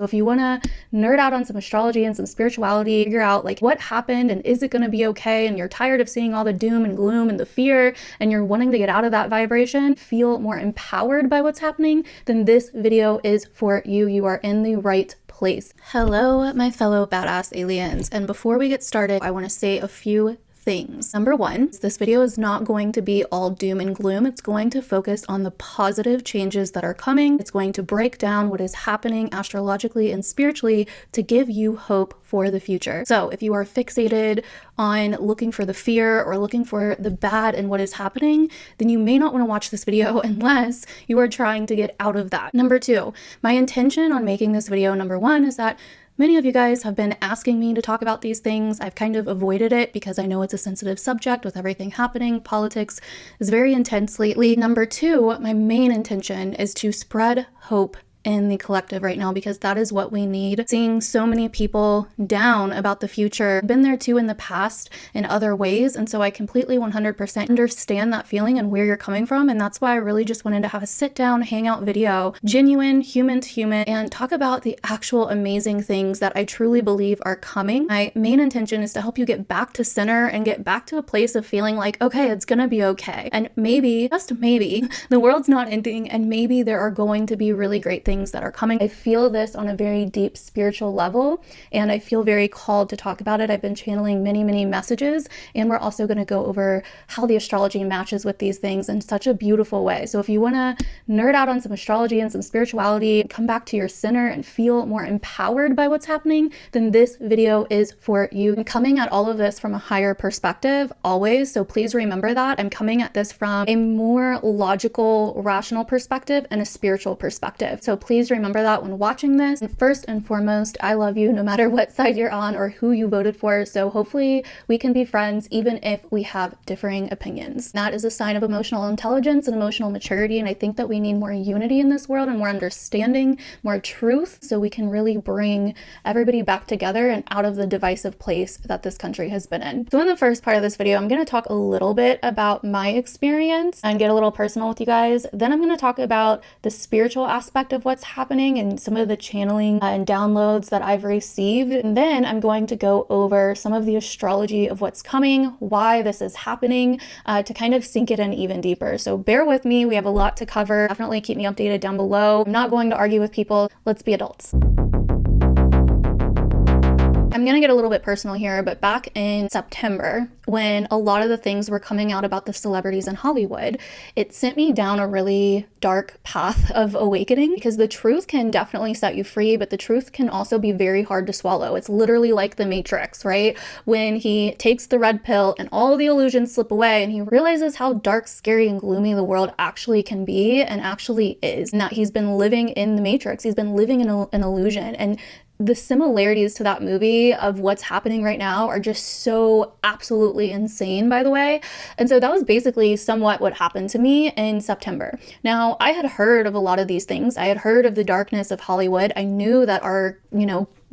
So if you want to nerd out on some astrology and some spirituality, figure out like what happened and is it going to be okay, and you're tired of seeing all the doom and gloom and the fear and you're wanting to get out of that vibration, feel more empowered by what's happening, then this video is for you. You are in the right place. Hello, my fellow badass aliens. And before we get started, I want to say a few things. Number one, this video is not going to be all doom and gloom. It's going to focus on the positive changes that are coming. It's going to break down what is happening astrologically and spiritually to give you hope for the future. So if you are fixated on looking for the fear or looking for the bad in what is happening, then you may not want to watch this video unless you are trying to get out of that. Number two, my intention on making this video, number one, is that many of you guys have been asking me to talk about these things. I've kind of avoided it because I know it's a sensitive subject with everything happening. Politics is very intense lately. Number two, my main intention is to spread hope in the collective right now, because that is what we need. Seeing so many people down about the future, been there too in the past in other ways, and so I completely 100% understand that feeling and where you're coming from, and that's why I really just wanted to have a sit down hangout video, genuine, human to human, and talk about the actual amazing things that I truly believe are coming. My main intention is to help you get back to center and get back to a place of feeling like, okay, it's gonna be okay, and maybe, just maybe, the world's not ending, and maybe there are going to be really great things that are coming. I feel this on a very deep spiritual level, and I feel very called to talk about it. I've been channeling many messages, and we're also going to go over how the astrology matches with these things in such a beautiful way. So if you want to nerd out on some astrology and some spirituality, come back to your center and feel more empowered by what's happening, then this video is for you. I'm coming at all of this from a higher perspective always, so please remember that. I'm coming at this from a more logical, rational perspective and a spiritual perspective. So please remember that when watching this. And first and foremost, I love you no matter what side you're on or who you voted for. So hopefully we can be friends even if we have differing opinions. That is a sign of emotional intelligence and emotional maturity. And I think that we need more unity in this world and more understanding, more truth, so we can really bring everybody back together and out of the divisive place that this country has been in. So in the first part of this video, I'm going to talk a little bit about my experience and get a little personal with you guys. Then I'm going to talk about the spiritual aspect of what's happening and some of the channeling and downloads that I've received. And then I'm going to go over some of the astrology of what's coming, why this is happening, to kind of sink it in even deeper. So bear with me. We have a lot to cover. Definitely keep me updated down below. I'm not going to argue with people. Let's be adults. I'm going to get a little bit personal here, but back in September, when a lot of the things were coming out about the celebrities in Hollywood, it sent me down a really dark path of awakening, because the truth can definitely set you free, but the truth can also be very hard to swallow. It's literally like the Matrix, right? When he takes the red pill and all the illusions slip away and he realizes how dark, scary, and gloomy the world actually can be and actually is, and that he's been living in the Matrix. He's been living in an illusion. And the similarities to that movie of what's happening right now are just so absolutely insane, by the way. And so that was basically somewhat what happened to me in September. Now, I had heard of a lot of these things. I had heard of the darkness of Hollywood. I knew that our,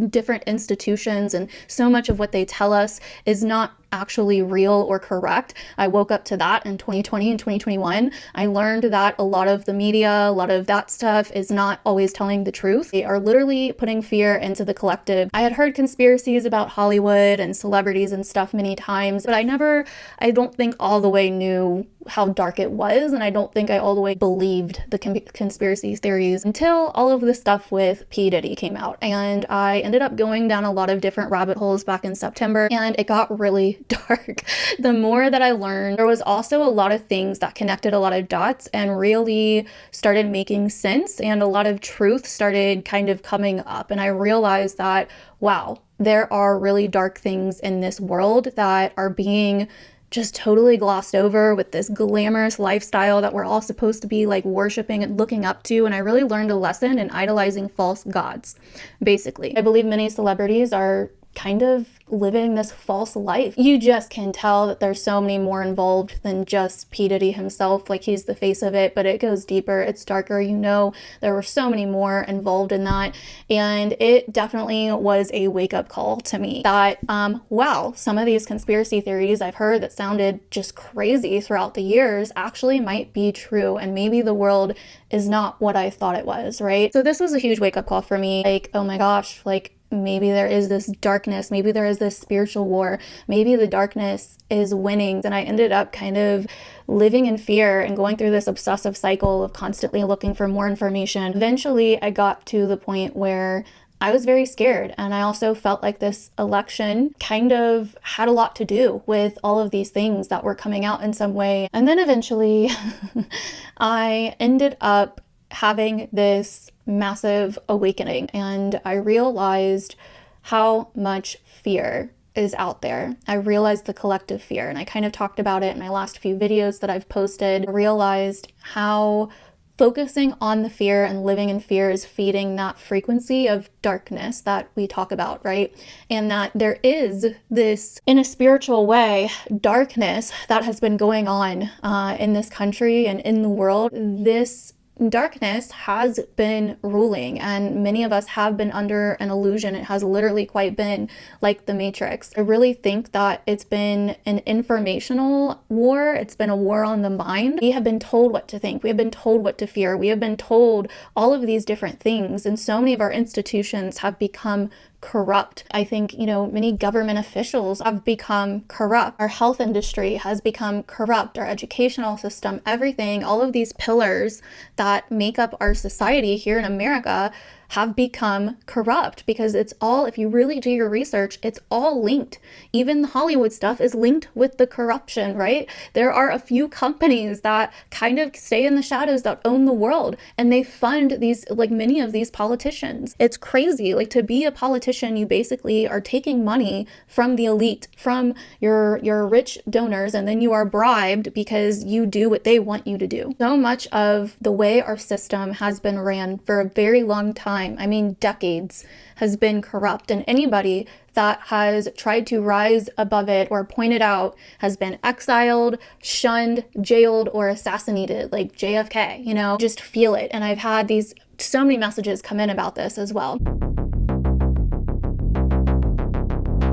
different institutions and so much of what they tell us is not actually real or correct. I woke up to that in 2020 and 2021. I learned that a lot of the media, a lot of that stuff is not always telling the truth. They are literally putting fear into the collective. I had heard conspiracies about Hollywood and celebrities and stuff many times, but I don't think all the way knew how dark it was, and I don't think I all the way believed the conspiracy theories until all of this stuff with P. Diddy came out. And I ended up going down a lot of different rabbit holes back in September, and it got really dark. The more that I learned, there was also a lot of things that connected a lot of dots and really started making sense, and a lot of truth started kind of coming up. And I realized that, wow, there are really dark things in this world that are being just totally glossed over with this glamorous lifestyle that we're all supposed to be like worshiping and looking up to. And I really learned a lesson in idolizing false gods, basically. I believe many celebrities are kind of living this false life. You just can tell that there's so many more involved than just P. Diddy himself. Like, he's the face of it, but it goes deeper, it's darker. You know, there were so many more involved in that. And it definitely was a wake-up call to me that, wow, some of these conspiracy theories I've heard that sounded just crazy throughout the years actually might be true. And maybe the world is not what I thought it was, right? So this was a huge wake-up call for me. Like, oh my gosh, like, maybe there is this darkness, maybe there is this spiritual war, maybe the darkness is winning. And I ended up kind of living in fear and going through this obsessive cycle of constantly looking for more information. Eventually, I got to the point where I was very scared, and I also felt like this election kind of had a lot to do with all of these things that were coming out in some way. And then eventually I ended up having this massive awakening, and I realized how much fear is out there. I realized the collective fear, and I kind of talked about it in my last few videos that I've posted. I realized how focusing on the fear and living in fear is feeding that frequency of darkness that we talk about, right? And that there is this, in a spiritual way, darkness that has been going on in this country and in the world. This darkness has been ruling, and many of us have been under an illusion. It has literally quite been like the Matrix. I really think that it's been an informational war. It's been a war on the mind. We have been told what to think. We have been told what to fear. We have been told all of these different things, and so many of our institutions have become corrupt. I think, you know, many government officials have become corrupt. Our health industry has become corrupt. Our educational system, everything, all of these pillars that make up our society here in America have become corrupt, because it's all, if you really do your research, it's all linked. Even the Hollywood stuff is linked with the corruption, right? There are a few companies that kind of stay in the shadows that own the world, and they fund these, like many of these politicians. It's crazy. Like, to be a politician, you basically are taking money from the elite, from your rich donors, and then you are bribed because you do what they want you to do. So much of the way our system has been ran for a very long time, I mean decades, has been corrupt, and anybody that has tried to rise above it or point it out has been exiled, shunned, jailed, or assassinated, like JFK, you know, just feel it. And I've had so many messages come in about this as well.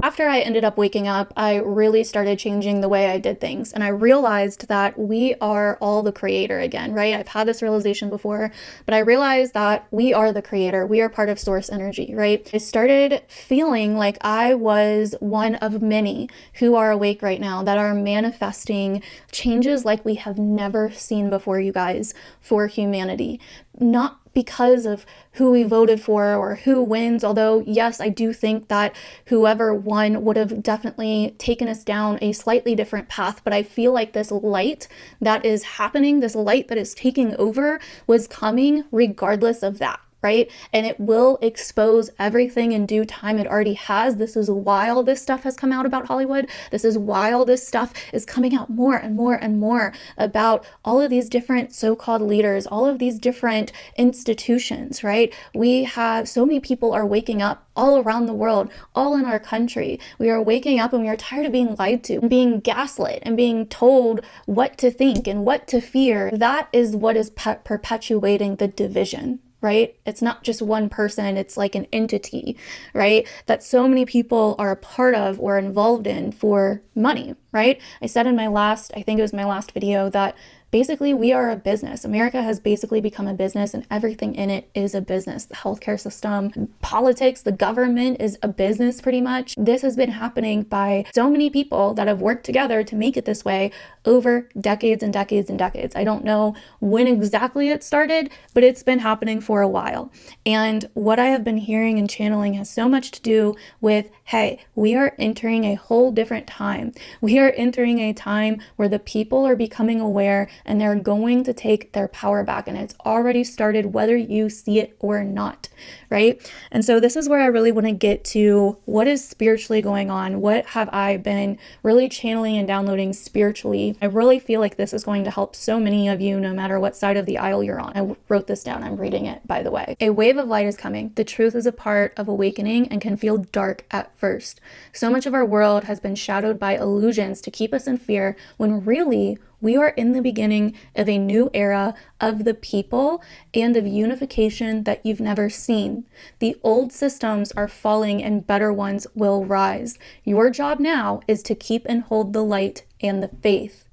After I ended up waking up, I really started changing the way I did things. And I realized that we are all the creator again, right? I've had this realization before, but I realized that we are the creator. We are part of source energy, right? I started feeling like I was one of many who are awake right now, that are manifesting changes like we have never seen before, you guys, for humanity. Not because of who we voted for or who wins, although yes, I do think that whoever won would have definitely taken us down a slightly different path, but I feel like this light that is happening, this light that is taking over, was coming regardless of that. Right? And it will expose everything in due time. It already has. This is why all this stuff has come out about Hollywood. This is why all this stuff is coming out more and more and more about all of these different so-called leaders, all of these different institutions, right? We have so many people are waking up all around the world, all in our country. We are waking up and we are tired of being lied to, and being gaslit, and being told what to think and what to fear. That is what is perpetuating the division. Right? It's not just one person, it's like an entity, right? That so many people are a part of or involved in for money, right? I said in I think it was my last video, that basically we are a business. America has basically become a business, and everything in it is a business. The healthcare system, politics, the government is a business pretty much. This has been happening by so many people that have worked together to make it this way over decades and decades and decades. I don't know when exactly it started, but it's been happening for a while. And what I have been hearing and channeling has so much to do with, hey, we are entering a whole different time. We are entering a time where the people are becoming aware and they're going to take their power back. And it's already started, whether you see it or not, right? And so this is where I really want to get to what is spiritually going on. What have I been really channeling and downloading spiritually? I really feel like this is going to help so many of you, no matter what side of the aisle you're on. I wrote this down. I'm reading it, by the way. A wave of light is coming. The truth is a part of awakening and can feel dark at first. So much of our world has been shadowed by illusions to keep us in fear, when really we are in the beginning of a new era of the people and of unification that you've never seen. The old systems are falling and better ones will rise. Your job now is to keep and hold the light and the faith.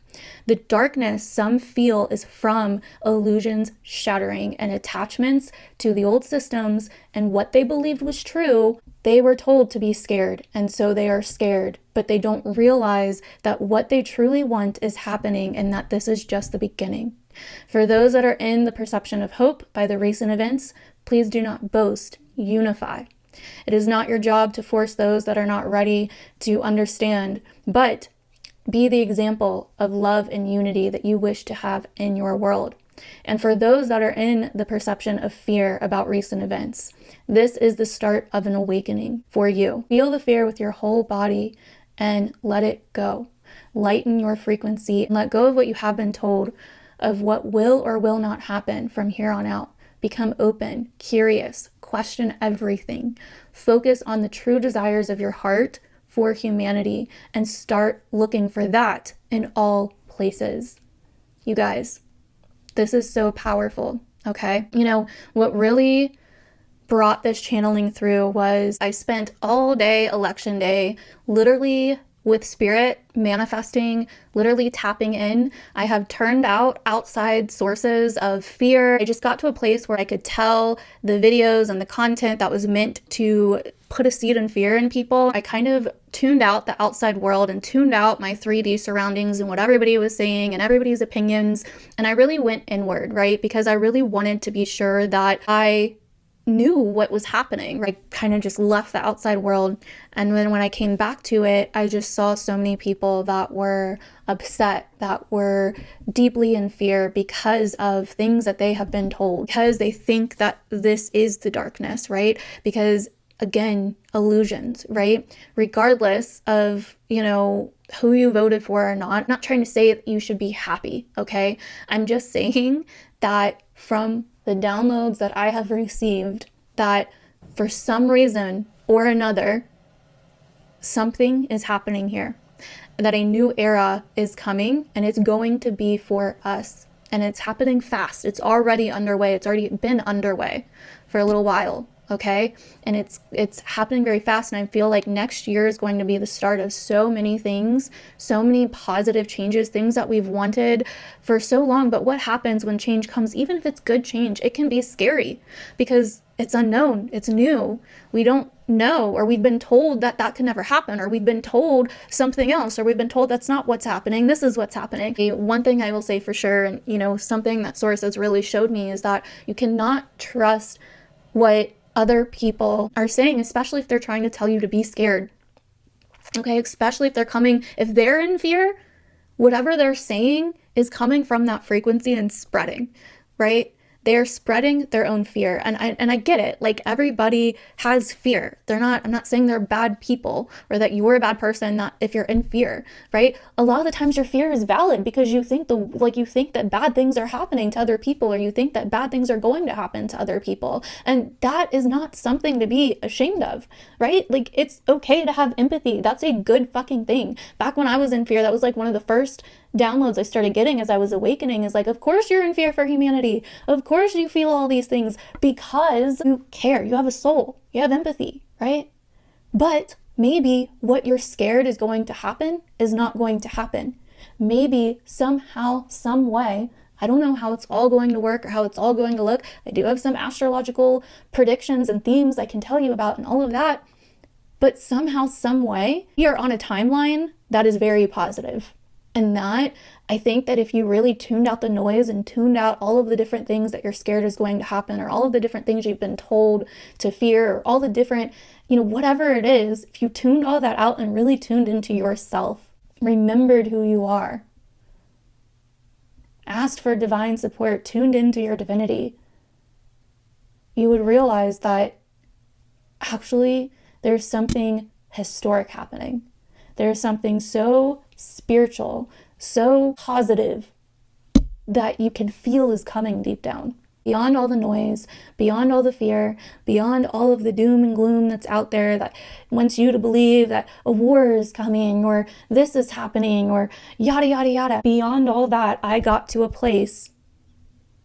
The darkness some feel is from illusions shattering and attachments to the old systems and what they believed was true. They were told to be scared, and so they are scared, but they don't realize that what they truly want is happening and that this is just the beginning. For those that are in the perception of hope by the recent events, please do not boast, unify. It is not your job to force those that are not ready to understand, but be the example of love and unity that you wish to have in your world. And for those that are in the perception of fear about recent events, this is the start of an awakening for you. Feel the fear with your whole body and let it go. Lighten your frequency and let go of what you have been told of what will or will not happen from here on out. Become open, curious, question everything. Focus on the true desires of your heart for humanity and start looking for that in all places. You guys, this is so powerful, okay? You know, what really brought this channeling through was I spent all day election day literally with spirit, manifesting, literally tapping in. I have turned out outside sources of fear. I just got to a place where I could tell the videos and the content that was meant to put a seed in fear in people. I kind of tuned out the outside world and tuned out my 3D surroundings and what everybody was saying and everybody's opinions. And I really went inward, right? Because I really wanted to be sure that I knew what was happening. I kind of just left the outside world. And then when I came back to it, I just saw so many people that were upset, that were deeply in fear because of things that they have been told, because they think that this is the darkness, right? Because again, illusions, right? Regardless of, you know, who you voted for or not. I'm not trying to say that you should be happy, okay? I'm just saying that from the downloads that I have received, that for some reason or another, something is happening here, that a new era is coming and it's going to be for us. And it's happening fast. It's already underway. It's already been underway for a little while. Okay. And it's happening very fast. And I feel like next year is going to be the start of so many things, so many positive changes, things that we've wanted for so long. But what happens when change comes, even if it's good change, it can be scary because it's unknown. It's new. We don't know, or we've been told that that can never happen, or we've been told something else, or we've been told that's not what's happening. This is what's happening. One thing I will say for sure, and you know, something that source has really showed me is that you cannot trust what other people are saying, especially if they're trying to tell you to be scared. Okay, especially if they're in fear, whatever they're saying is coming from that frequency and spreading, right? They're spreading their own fear. And I get it. Like, everybody has fear. I'm not saying they're bad people or that you're a bad person, not if you're in fear, right? A lot of the times your fear is valid because you think that bad things are happening to other people, or you think that bad things are going to happen to other people. And that is not something to be ashamed of, right? Like, it's okay to have empathy. That's a good fucking thing. Back when I was in fear, that was like one of the first downloads I started getting as I was awakening, is like, of course you're in fear for humanity. Of course you feel all these things because you care. You have a soul. You have empathy, right? But maybe what you're scared is going to happen is not going to happen. Maybe somehow, some way, I don't know how it's all going to work or how it's all going to look. I do have some astrological predictions and themes I can tell you about and all of that. But somehow, some way, we are on a timeline that is very positive. And that, I think that if you really tuned out the noise and tuned out all of the different things that you're scared is going to happen, or all of the different things you've been told to fear, or all the different, whatever it is, if you tuned all that out and really tuned into yourself, remembered who you are, asked for divine support, tuned into your divinity, you would realize that actually there's something historic happening. There's something so spiritual, so positive that you can feel is coming deep down. Beyond all the noise, beyond all the fear, beyond all of the doom and gloom that's out there that wants you to believe that a war is coming or this is happening or yada, yada, yada. Beyond all that, I got to a place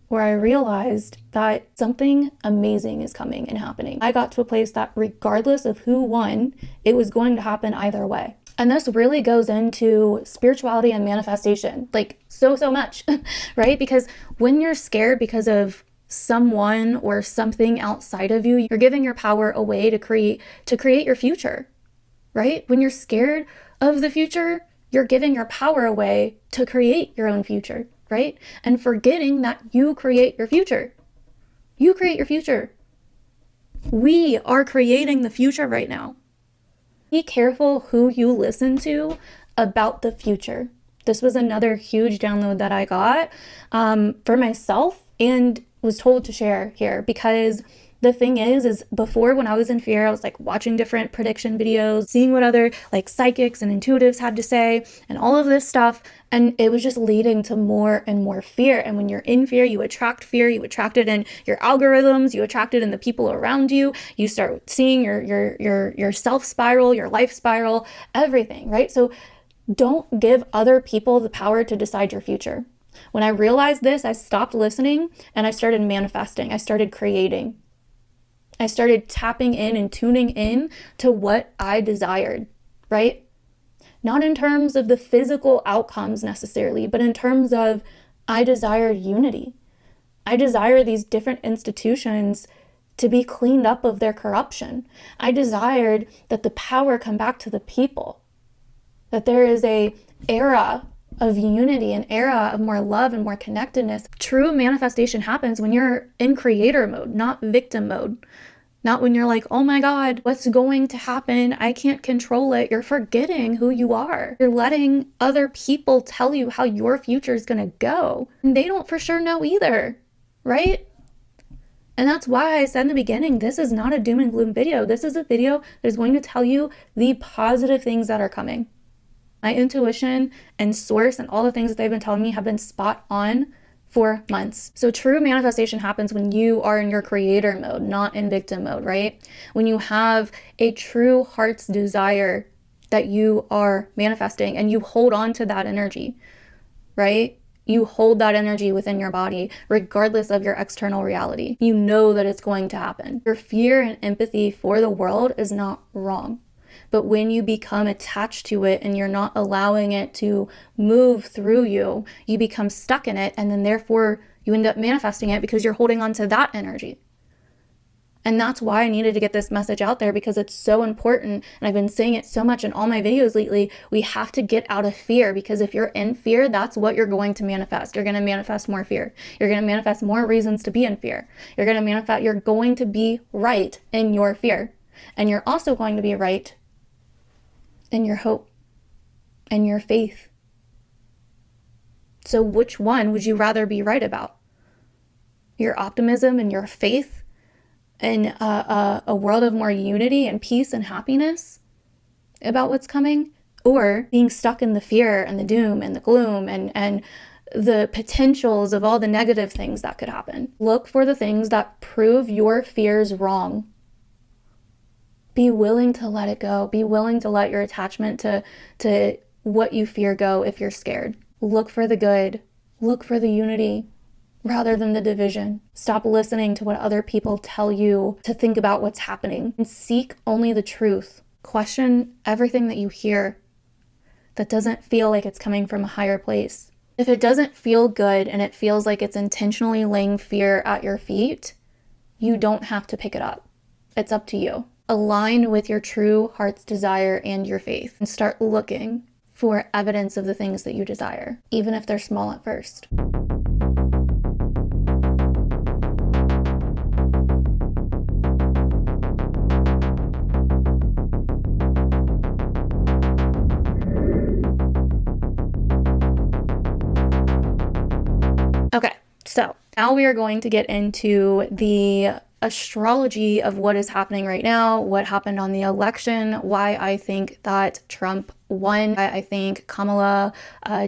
where I realized that something amazing is coming and happening. I got to a place that regardless of who won, it was going to happen either way. And this really goes into spirituality and manifestation, like so much, right? Because when you're scared because of someone or something outside of you, you're giving your power away to create your future, right? When you're scared of the future, you're giving your power away to create your own future, right? And forgetting that you create your future. You create your future. We are creating the future right now. Be careful who you listen to about the future. This was another huge download that I got for myself and was told to share here, because the thing is before, when I was in fear, I was like watching different prediction videos, seeing what other like psychics and intuitives had to say and all of this stuff. And it was just leading to more and more fear. And when you're in fear, you attract fear. You attract it in your algorithms. You attract it in the people around you. You start seeing your self spiral, your life spiral, everything, right? So don't give other people the power to decide your future. When I realized this, I stopped listening and I started manifesting. I started creating. I started tapping in and tuning in to what I desired, right? Not in terms of the physical outcomes necessarily, but in terms of I desired unity. I desire these different institutions to be cleaned up of their corruption. I desired that the power come back to the people, that there is a era of unity, an era of more love and more connectedness. True manifestation happens when you're in creator mode, not victim mode. Not when you're like, oh my God, what's going to happen? I can't control it. You're forgetting who you are. You're letting other people tell you how your future is going to go. And they don't for sure know either, right? And that's why I said in the beginning, this is not a doom and gloom video. This is a video that is going to tell you the positive things that are coming. My intuition and source and all the things that they've been telling me have been spot on for months. So true manifestation happens when you are in your creator mode, not in victim mode, right? When you have a true heart's desire that you are manifesting and you hold on to that energy, right? You hold that energy within your body, regardless of your external reality. You know that it's going to happen. Your fear and empathy for the world is not wrong. But when you become attached to it and you're not allowing it to move through you, you become stuck in it, and then therefore you end up manifesting it because you're holding on to that energy. And that's why I needed to get this message out there, because it's so important. And I've been saying it so much in all my videos lately. We have to get out of fear, because if you're in fear, that's what you're going to manifest. You're going to manifest more fear. You're going to manifest more reasons to be in fear. You're going to be right in your fear. And you're also going to be right in your hope and your faith. So which one would you rather be right about? Your optimism and your faith in a world of more unity and peace and happiness about what's coming? Or being stuck in the fear and the doom and the gloom and the potentials of all the negative things that could happen? Look for the things that prove your fears wrong. Be willing to let it go. Be willing to let your attachment to what you fear go if you're scared. Look for the good. Look for the unity rather than the division. Stop listening to what other people tell you to think about what's happening, and seek only the truth. Question everything that you hear that doesn't feel like it's coming from a higher place. If it doesn't feel good and it feels like it's intentionally laying fear at your feet, you don't have to pick it up. It's up to you. Align with your true heart's desire and your faith, and start looking for evidence of the things that you desire, even if they're small at first. So now we are going to get into the astrology of what is happening right now, what happened on the election, why I think that Trump won, why I think Kamala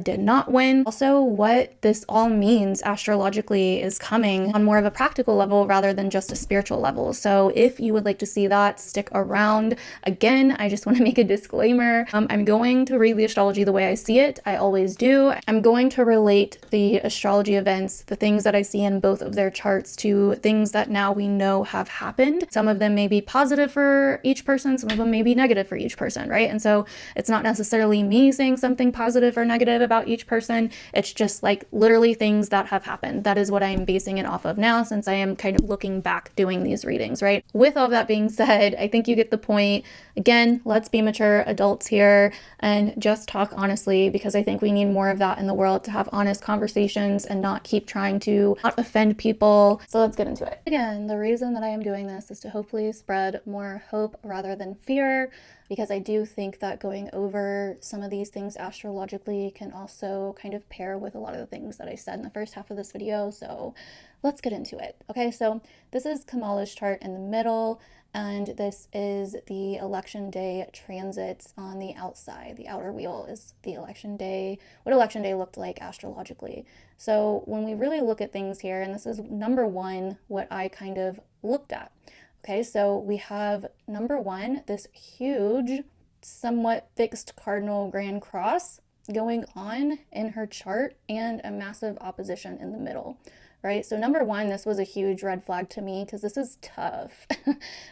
did not win. Also, what this all means astrologically is coming on more of a practical level rather than just a spiritual level. So if you would like to see that, stick around. Again, I just want to make a disclaimer. I'm going to read the astrology the way I see it. I always do. I'm going to relate the astrology events, the things that I see in both of their charts, to things that now we know have happened. Some of them may be positive for each person, some of them may be negative for each person, right? And so it's not necessarily me saying something positive or negative about each person. It's just like literally things that have happened. That is what I am basing it off of now, since I am kind of looking back doing these readings, right? With all that being said, I think you get the point. Again, let's be mature adults here and just talk honestly, because I think we need more of that in the world, to have honest conversations and not keep trying to not offend people. So let's get into it. Again, the reason that I am doing this is to hopefully spread more hope rather than fear, because I do think that going over some of these things astrologically can also kind of pair with a lot of the things that I said in the first half of this video. So let's get into it. Okay, so this is Kamala's chart in the middle, and this is the election day transits on the outside. The outer wheel is the election day, what election day looked like astrologically. So when we really look at things here, and this is number one, what I kind of looked at. Okay, so we have number one, this huge, somewhat fixed cardinal grand cross going on in her chart, and a massive opposition in the middle, right? So number one, this was a huge red flag to me, because this is tough.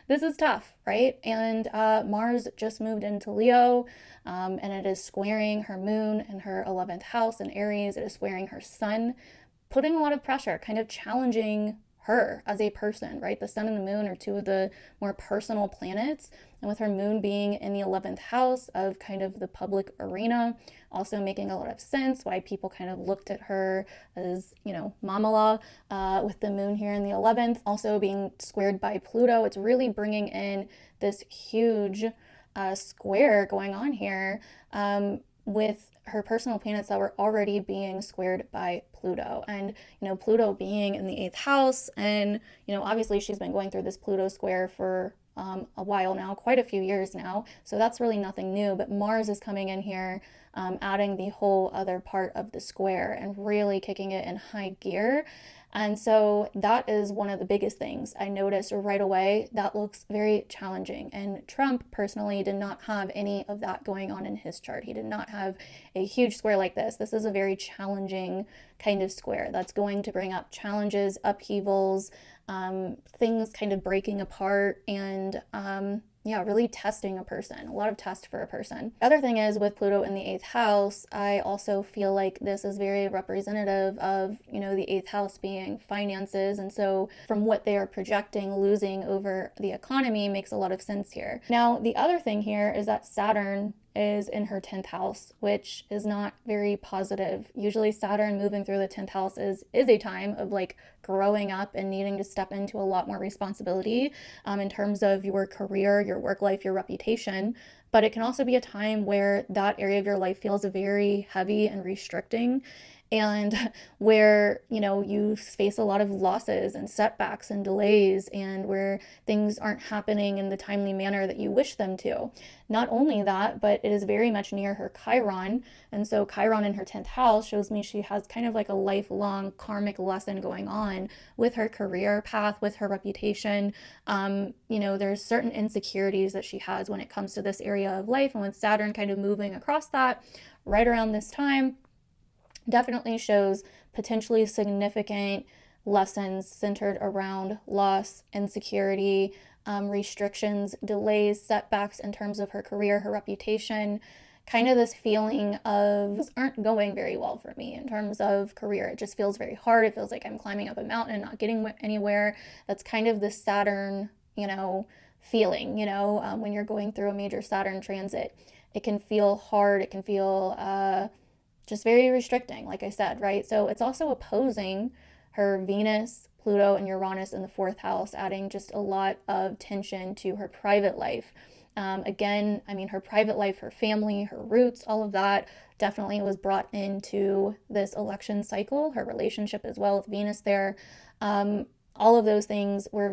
This is tough, right? And Mars just moved into Leo, and it is squaring her moon in her 11th house in Aries. It is squaring her sun, putting a lot of pressure, kind of challenging her as a person, right? The sun and the moon are two of the more personal planets, and with her moon being in the 11th house of kind of the public arena, also making a lot of sense why people kind of looked at her as, you know, Kamala, with the moon here in the 11th, also being squared by Pluto. It's really bringing in this huge square going on here, with her personal planets that were already being squared by Pluto. And, you know, Pluto being in the 8th house, and, you know, obviously she's been going through this Pluto square for a while now, quite a few years now. So that's really nothing new, but Mars is coming in here, adding the whole other part of the square and really kicking it in high gear. And so that is one of the biggest things I noticed right away. That looks very challenging. And Trump personally did not have any of that going on in his chart. He did not have a huge square like this. This is a very challenging kind of square that's going to bring up challenges, upheavals, things kind of breaking apart, and yeah, really testing a person, a lot of test for a person. The other thing is, with Pluto in the 8th house, I also feel like this is very representative of, you know, the 8th house being finances. And so from what they are projecting, losing over the economy makes a lot of sense here. Now, the other thing here is that Saturn is in her 10th house, which is not very positive. Usually Saturn moving through the 10th house is a time of like growing up and needing to step into a lot more responsibility in terms of your career, your work life, your reputation. But it can also be a time where that area of your life feels very heavy and restricting, and where, you know, you face a lot of losses and setbacks and delays, and where things aren't happening in the timely manner that you wish them to. Not only that, but it is very much near her Chiron, and so Chiron in her 10th house shows me she has kind of like a lifelong karmic lesson going on with her career path, with her reputation. You know, there's certain insecurities that she has when it comes to this area of life, and with Saturn kind of moving across that right around this time, definitely shows potentially significant lessons centered around loss, insecurity, restrictions, delays, setbacks in terms of her career, her reputation, kind of this feeling of things aren't going very well for me in terms of career. It just feels very hard. It feels like I'm climbing up a mountain and not getting anywhere. That's kind of the Saturn, you know, feeling, you know, when you're going through a major Saturn transit. It can feel hard. It can feel just very restricting, like I said, right? So it's also opposing her Venus, Pluto, and Uranus in the 4th house, adding just a lot of tension to her private life. Again, I mean, her private life, her family, her roots, all of that definitely was brought into this election cycle. Her relationship as well with Venus there. All of those things were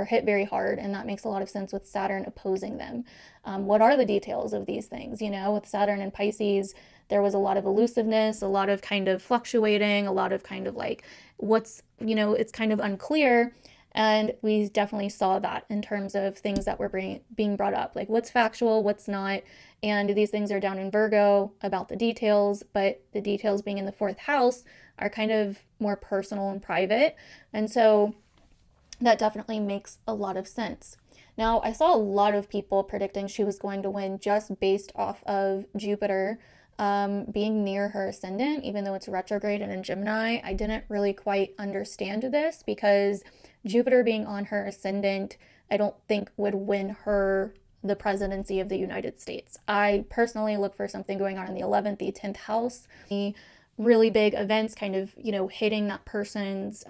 hit very hard, and that makes a lot of sense with Saturn opposing them. What are the details of these things? You know, with Saturn and Pisces, there was a lot of elusiveness, a lot of kind of fluctuating, a lot of kind of like what's, you know, it's kind of unclear. And we definitely saw that in terms of things that were being brought up, like what's factual, what's not. And these things are down in Virgo about the details, but the details being in the fourth house are kind of more personal and private. And so that definitely makes a lot of sense. Now, I saw a lot of people predicting she was going to win just based off of Jupiter being near her ascendant, even though it's retrograde and in Gemini. I didn't really quite understand this because Jupiter being on her ascendant, I don't think would win her the presidency of the United States. I personally look for something going on in the 11th, the 10th house, the really big events kind of, you know, hitting that person's,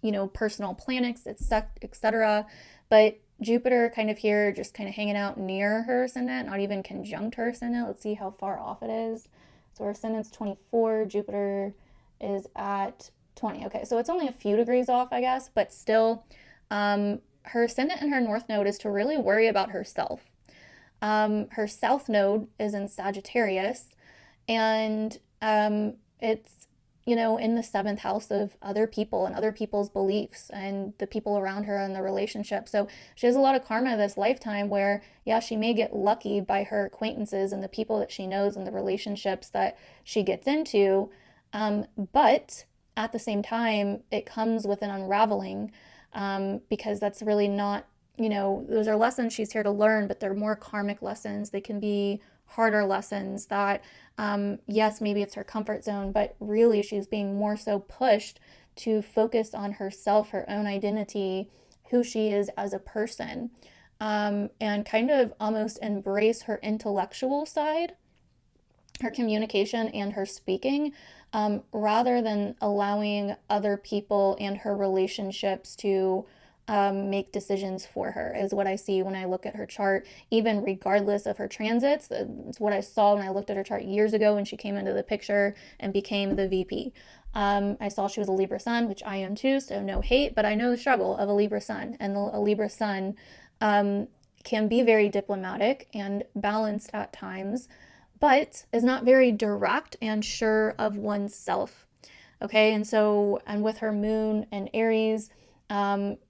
you know, personal planets, etc. But Jupiter kind of here, just kind of hanging out near her ascendant, not even conjunct her ascendant. Let's see how far off it is. So her ascendant's 24, Jupiter is at 20. Okay, so it's only a few degrees off, I guess, but still, her ascendant and her north node is to really worry about herself. Her south node is in Sagittarius, and it's, you know, in the seventh house of other people and other people's beliefs and the people around her and the relationship. So she has a lot of karma this lifetime where, yeah, she may get lucky by her acquaintances and the people that she knows and the relationships that she gets into. But at the same time, it comes with an unraveling, because that's really not, you know, those are lessons she's here to learn, but they're more karmic lessons. They can be harder lessons that, yes, maybe it's her comfort zone, but really she's being more so pushed to focus on herself, her own identity, who she is as a person, and kind of almost embrace her intellectual side, her communication and her speaking, rather than allowing other people and her relationships to make decisions for her, is what I see when I look at her chart, even regardless of her transits. It's what I saw when I looked at her chart years ago when she came into the picture and became the VP. I saw she was a Libra sun, which I am too, so no hate, but I know the struggle of a Libra sun. And a Libra sun can be very diplomatic and balanced at times, but is not very direct and sure of oneself. Okay, and so, and with her moon and Aries,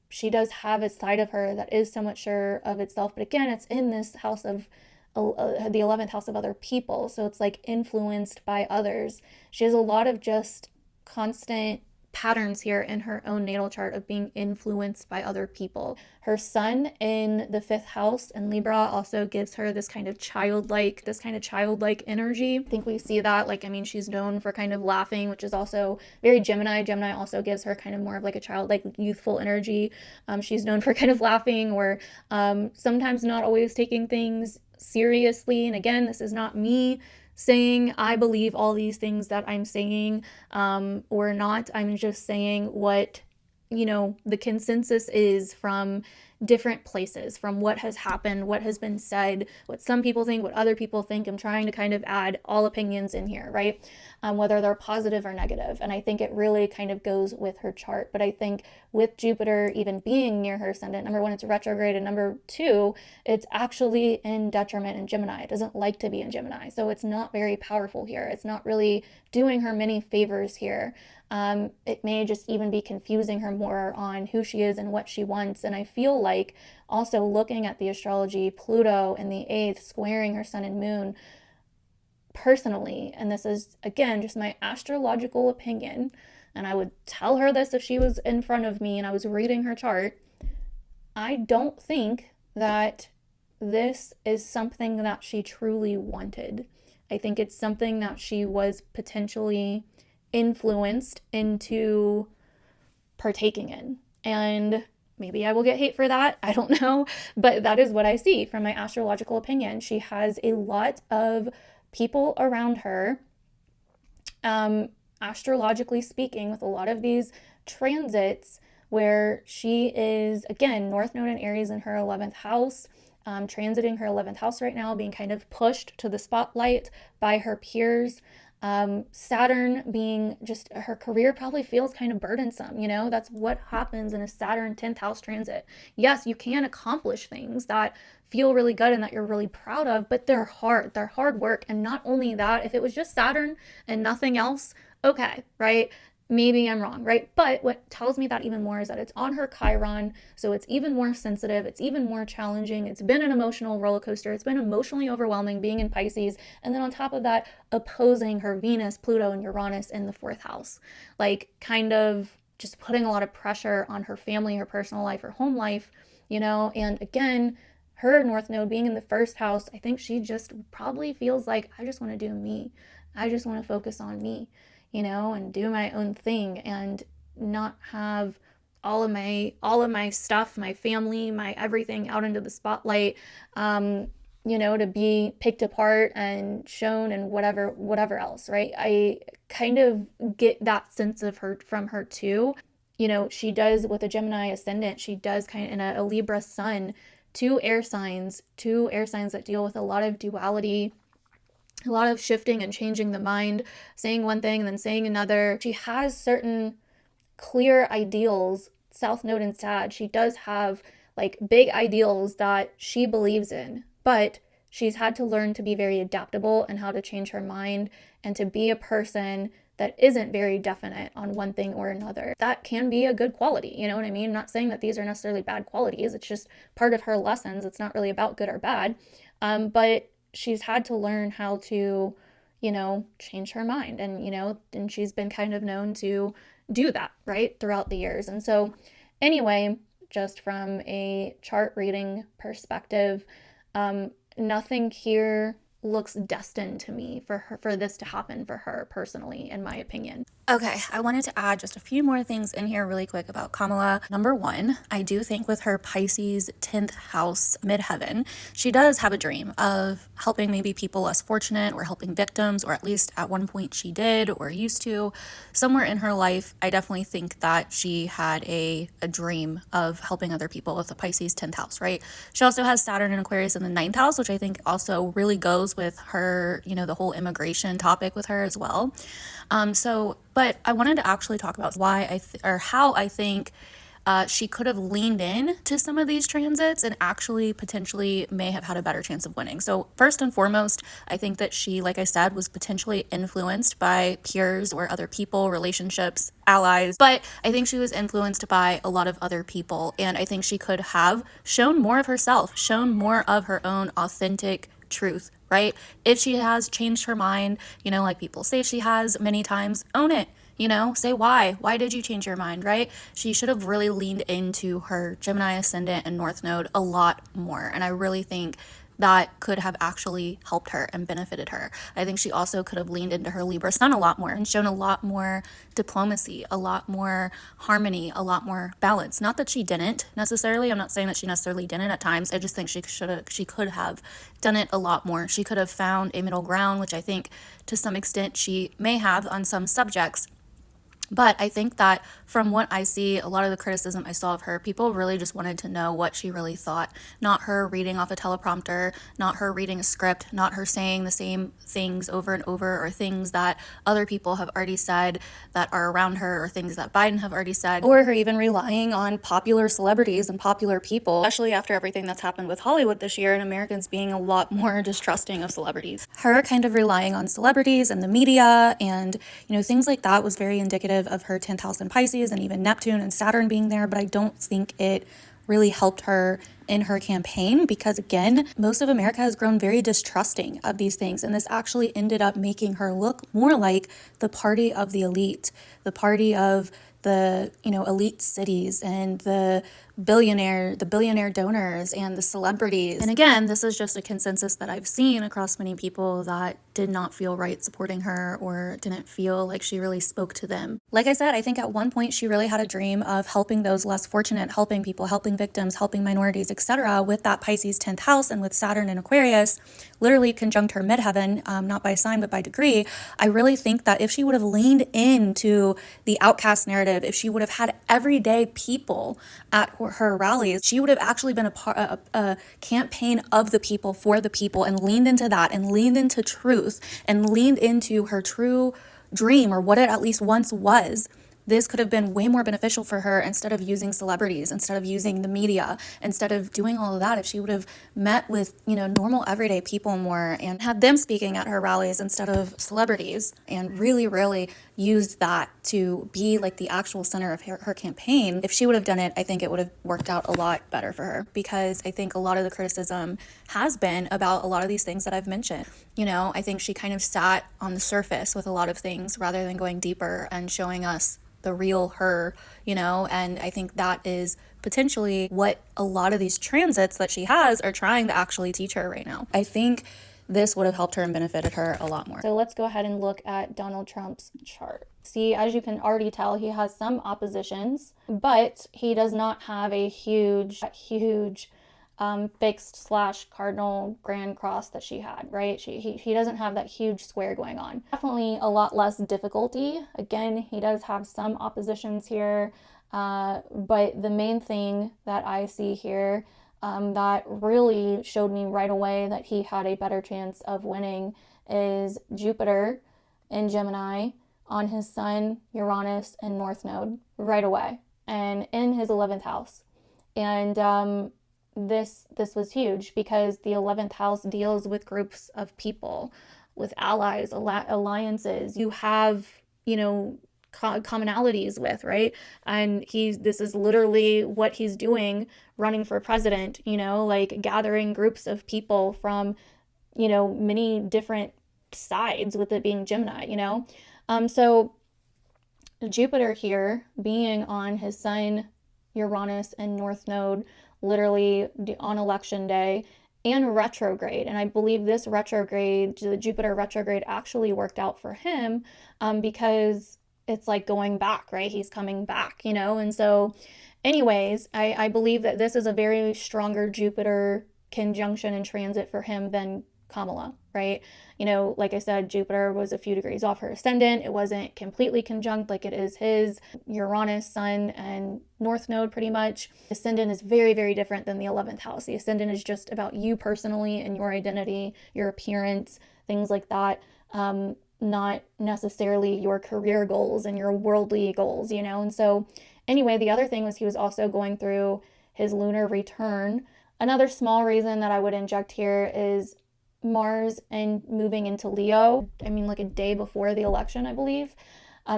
she does have a side of her that is somewhat sure of itself, but again, it's in this house of the 11th house of other people, so it's like influenced by others. She has a lot of just constant patterns here in her own natal chart of being influenced by other people. Her sun in the 5th house in Libra also gives her this kind of childlike energy. I think we see that, like, I mean, she's known for kind of laughing, which is also very Gemini. Gemini also gives her kind of more of like a childlike, youthful energy. She's known for kind of laughing or sometimes not always taking things seriously. And again, this is not me saying I believe all these things that I'm saying or not. I'm just saying what, you know, the consensus is from different places, from what has happened, what has been said, what some people think, what other people think. I'm trying to kind of add all opinions in here, right? Whether they're positive or negative. And I think it really kind of goes with her chart. But I think with Jupiter even being near her ascendant, number one, it's retrograde, and number two, it's actually in detriment in Gemini. It doesn't like to be in Gemini. So it's not very powerful here. It's not really doing her many favors here. It may just even be confusing her more on who she is and what she wants. And I feel like also looking at the astrology, Pluto in the 8th squaring her sun and moon, personally, and this is again just my astrological opinion, and I would tell her this if she was in front of me and I was reading her chart, I don't think that this is something that she truly wanted. I think it's something that she was potentially influenced into partaking in. And maybe I will get hate for that. I don't know. But that is what I see from my astrological opinion. She has a lot of people around her, astrologically speaking, with a lot of these transits where she is, again, North Node in Aries in her 11th house. transiting her 11th house right now, being kind of pushed to the spotlight by her peers. Saturn being just, her career probably feels kind of burdensome. That's what happens in a Saturn 10th house transit. Yes, you can accomplish things that feel really good and that you're really proud of, but they're hard work. And not only that, if it was just Saturn and nothing else, okay, right? Maybe I'm wrong, right? But what tells me that even more is that it's on her Chiron, so it's even more sensitive, it's even more challenging. It's been an emotional roller coaster. It's been emotionally overwhelming being in Pisces, and then on top of that, opposing her Venus, Pluto, and Uranus in the 4th house. Like, kind of just putting a lot of pressure on her family, her personal life, her home life, and again, her North Node being in the 1st house, I think she just probably feels like, I just want to do me. I just want to focus on me, and do my own thing and not have all of my stuff, my family, my everything out into the spotlight, to be picked apart and shown and whatever else, right? I kind of get that sense of her from her too. She does, with a Gemini ascendant, she does kind of, in a Libra sun, two air signs that deal with a lot of duality, a lot of shifting and changing the mind, saying one thing and then saying another. She has certain clear ideals, South Node and Sag. She does have like big ideals that she believes in, but she's had to learn to be very adaptable and how to change her mind and to be a person that isn't very definite on one thing or another. That can be a good quality, you know what I mean? I'm not saying that these are necessarily bad qualities. It's just part of her lessons. It's not really about good or bad. But she's had to learn how to, change her mind. And she's been kind of known to do that, right, throughout the years. And so anyway, just from a chart reading perspective, nothing here looks destined to me for this to happen for her personally, in my opinion. Okay, I wanted to add just a few more things in here really quick about Kamala. Number one, I do think with her Pisces 10th house midheaven, she does have a dream of helping maybe people less fortunate or helping victims, or at least at one point she did or used to. Somewhere in her life, I definitely think that she had a dream of helping other people with the Pisces 10th house, right? She also has Saturn and Aquarius in the 9th house, which I think also really goes with her, the whole immigration topic with her as well. But I wanted to actually talk about why how I think she could have leaned in to some of these transits and actually potentially may have had a better chance of winning. So first and foremost, I think that she, like I said, was potentially influenced by peers or other people, relationships, allies, but I think she was influenced by a lot of other people. And I think she could have shown more of herself, shown more of her own authentic truth, right? If she has changed her mind, like people say she has many times, own it. Say why did you change your mind, right? She should have really leaned into her Gemini ascendant and North Node a lot more. And I really think that could have actually helped her and benefited her. I think she also could have leaned into her Libra sun a lot more and shown a lot more diplomacy, a lot more harmony, a lot more balance. Not that she didn't necessarily. I'm not saying that she necessarily didn't at times. I just think she could have done it a lot more. She could have found a middle ground, which I think to some extent she may have on some subjects. But I think that from what I see, a lot of the criticism I saw of her, people really just wanted to know what she really thought. Not her reading off a teleprompter, not her reading a script, not her saying the same things over and over, or things that other people have already said that are around her, or things that Biden have already said, or her even relying on popular celebrities and popular people, especially after everything that's happened with Hollywood this year and Americans being a lot more distrusting of celebrities. Her kind of relying on celebrities and the media and, things like that was very indicative of her 10th house in Pisces, and even Neptune and Saturn being there, but I don't think it really helped her in her campaign because, again, most of America has grown very distrusting of these things, and this actually ended up making her look more like the party of the elite, the party of the elite cities and the billionaire donors and the celebrities. And again, this is just a consensus that I've seen across many people that did not feel right supporting her or didn't feel like she really spoke to them. Like I said, I think at one point she really had a dream of helping those less fortunate, helping people, helping victims, helping minorities, etc. with that Pisces 10th house and with Saturn and Aquarius literally conjunct her midheaven, not by sign but by degree. I really think that if she would have leaned into the outcast narrative, if she would have had everyday people at her rallies, she would have actually been a campaign of the people, for the people, and leaned into that, and leaned into truth, and leaned into her true dream, or what it at least once was. This could have been way more beneficial for her, instead of using celebrities, instead of using the media, instead of doing all of that. If she would have met with, normal everyday people more, and had them speaking at her rallies instead of celebrities, and really, really used that to be like the actual center of her campaign, if she would have done it, I think it would have worked out a lot better for her, because I think a lot of the criticism has been about a lot of these things that I've mentioned. I think she kind of sat on the surface with a lot of things rather than going deeper and showing us the real her, and I think that is potentially what a lot of these transits that she has are trying to actually teach her right now. I think this would have helped her and benefited her a lot more. So let's go ahead and look at Donald Trump's chart. See, as you can already tell, he has some oppositions, but he does not have a huge fixed / cardinal grand cross that she had, right? He doesn't have that huge square going on. Definitely a lot less difficulty. Again, he does have some oppositions here, but the main thing that I see here that really showed me right away that he had a better chance of winning is Jupiter in Gemini on his Sun, Uranus, and North Node right away, and in his 11th house. And this was huge, because the 11th house deals with groups of people, with allies, alliances you have, commonalities with, right? And this is literally what he's doing, running for president, like gathering groups of people from, many different sides, with it being Gemini, so Jupiter here being on his Sun, Uranus, and North Node, literally on election day, and retrograde. And I believe this retrograde, the Jupiter retrograde, actually worked out for him, because it's like going back, right? He's coming back, and so anyways, I believe that this is a very stronger Jupiter conjunction and transit for him than Kamala, right? Like I said, Jupiter was a few degrees off her ascendant. It wasn't completely conjunct like it is his Uranus, Sun, and North Node pretty much. Ascendant is very, very different than the 11th house. The ascendant is just about you personally and your identity, your appearance, things like that. Not necessarily your career goals and your worldly goals, And so anyway, the other thing was he was also going through his lunar return. Another small reason that I would inject here is Mars and moving into Leo. Like a day before the election, I believe.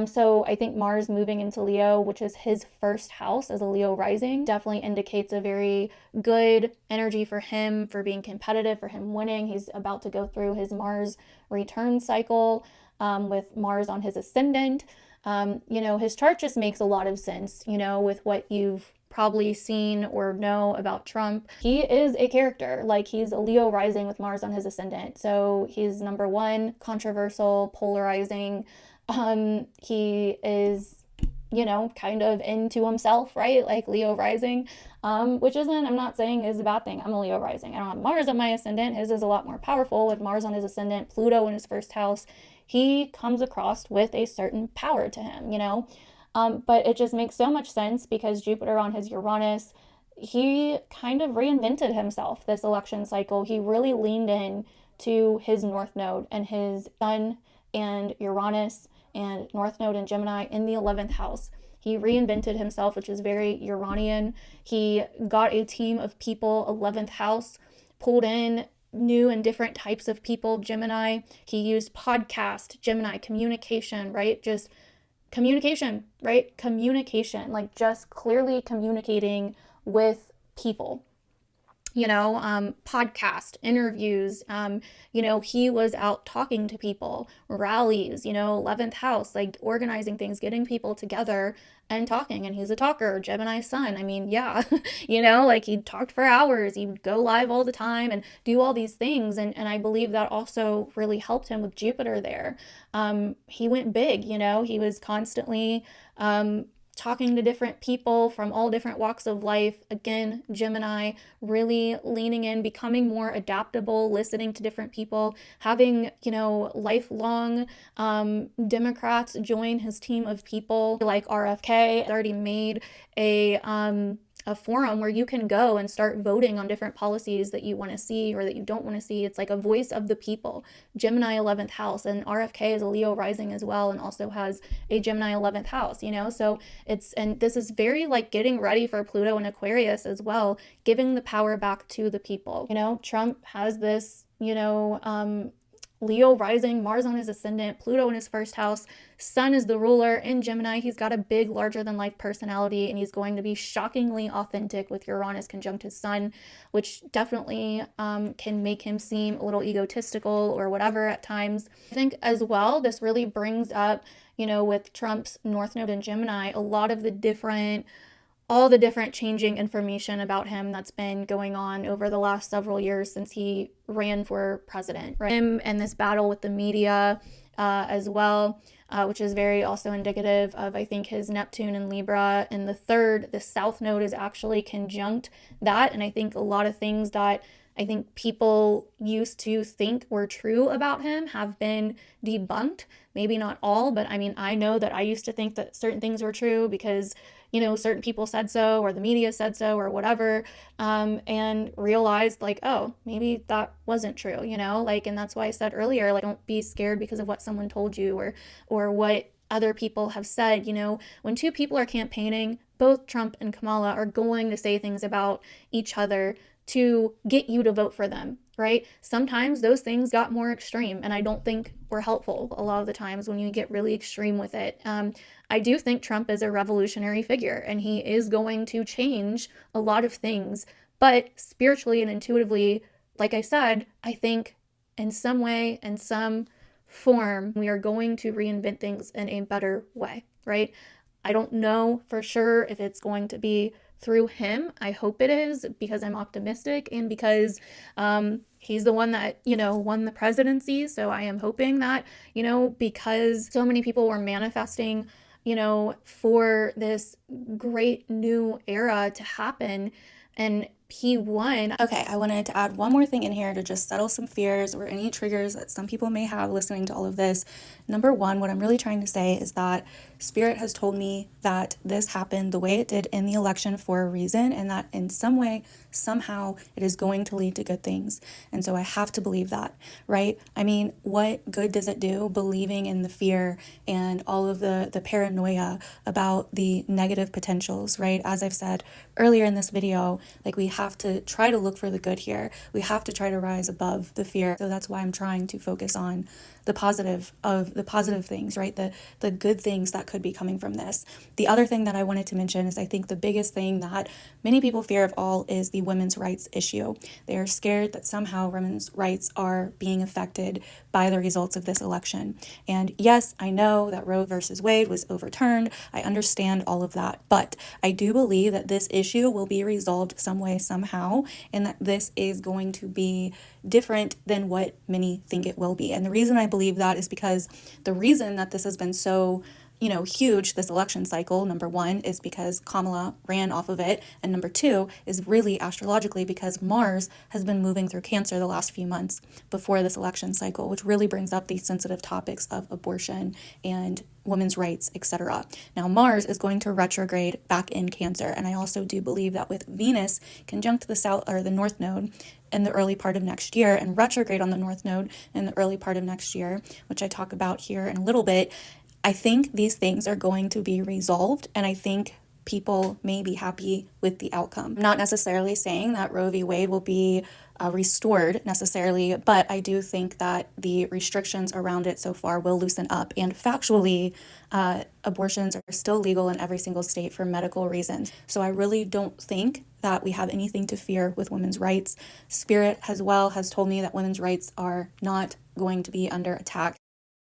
So I think Mars moving into Leo, which is his first house as a Leo rising, definitely indicates a very good energy for him, for being competitive, for him winning. He's about to go through his Mars return cycle with Mars on his ascendant. His chart just makes a lot of sense, with what you've probably seen or know about Trump. He is a character, like he's a Leo rising with Mars on his ascendant. So he's number one, controversial, polarizing. He is, kind of into himself, right? Like Leo rising, which I'm not saying is a bad thing. I'm a Leo rising. I don't have Mars on my ascendant. His is a lot more powerful with Mars on his ascendant, Pluto in his first house. He comes across with a certain power to him, but it just makes so much sense because Jupiter on his Uranus, he kind of reinvented himself this election cycle. He really leaned in to his North Node and his Sun and Uranus and North Node and Gemini in the 11th house. He reinvented himself, which is very Uranian. He got a team of people, 11th house, pulled in new and different types of people, Gemini. He used podcast, Gemini, communication, right? Just communication, right? Communication, like just clearly communicating with people. Podcast, interviews, he was out talking to people, rallies, 11th house, like organizing things, getting people together and talking. And he's a talker, Gemini Sun. Yeah, like he talked for hours. He would go live all the time and do all these things. And I believe that also really helped him with Jupiter there. He went big, he was constantly, talking to different people from all different walks of life. Again, Gemini, really leaning in, becoming more adaptable, listening to different people, having, lifelong Democrats join his team of people like RFK. Already made a a forum where you can go and start voting on different policies that you want to see or that you don't want to see. It's like a voice of the people. Gemini 11th house, and RFK is a Leo rising as well, and also has a Gemini 11th house, you know? So and this is very like getting ready for Pluto and Aquarius as well, giving the power back to the people. You know, Trump has this, you know, Leo rising, Mars on his ascendant, Pluto in his first house, Sun is the ruler in Gemini. He's got a big, larger than life personality, and he's going to be shockingly authentic with Uranus conjunct his Sun, which definitely can make him seem a little egotistical or whatever at times. I think as well, this really brings up, you know, with Trump's North Node in Gemini, a lot of the different all the different changing information about him that's been going on over the last several years since he ran for president, right? Him and this battle with the media as well, which is very also indicative of, I think, his Neptune in Libra. And the South Node is actually conjunct that. And I think a lot of things that I think people used to think were true about him have been debunked. Maybe not all, but I mean, I know that I used to think that certain things were true because, you know, certain people said so, or the media said so, or whatever, and realized like, oh, maybe that wasn't true, you know, like, and that's why I said earlier, like, don't be scared because of what someone told you or what other people have said. You know, when two people are campaigning, both Trump and Kamala are going to say things about each other to get you to vote for them, right? Sometimes those things got more extreme, and I don't think were helpful a lot of the times when you get really extreme with it. I do think Trump is a revolutionary figure, and he is going to change a lot of things, but spiritually and intuitively, like I said, I think in some way, in some form, we are going to reinvent things in a better way, right? I don't know for sure if it's going to be through him. I hope it is, because I'm optimistic and because he's the one that, you know, won the presidency. So I am hoping that, you know, because so many people were manifesting, you know, for this great new era to happen, and he won. Okay, I wanted to add one more thing in here to just settle some fears or any triggers that some people may have listening to all of this. Number one, what I'm really trying to say is that Spirit has told me that this happened the way it did in the election for a reason, and that in some way, somehow, it is going to lead to good things. And so I have to believe that, right? I mean, what good does it do believing in the fear and all of the paranoia about the negative potentials, right? As I've said earlier in this video, like, we have to try to look for the good here. We have to try to rise above the fear. So that's why I'm trying to focus on the positive things, right? The good things that could be coming from this. The other thing that I wanted to mention is I think the biggest thing that many people fear of all is the women's rights issue. They are scared that somehow women's rights are being affected by the results of this election. And yes, I know that Roe versus Wade was overturned. I understand all of that, but I do believe that this issue will be resolved some way, somehow, and that this is going to be different than what many think it will be. And the reason I believe that is because the reason that this has been so, you know, huge, this election cycle, number one, is because Kamala ran off of it. And number two is really astrologically because Mars has been moving through Cancer the last few months before this election cycle, which really brings up these sensitive topics of abortion and women's rights, etc. Now, Mars is going to retrograde back in Cancer. And I also do believe that with Venus conjunct the South or the North Node in the early part of next year and retrograde on the North Node in the early part of next year, which I talk about here in a little bit, I think these things are going to be resolved, and I think people may be happy with the outcome. I'm not necessarily saying that Roe v. Wade will be restored necessarily, but I do think that the restrictions around it so far will loosen up. And factually, abortions are still legal in every single state for medical reasons. So I really don't think that we have anything to fear with women's rights. Spirit as well has told me that women's rights are not going to be under attack.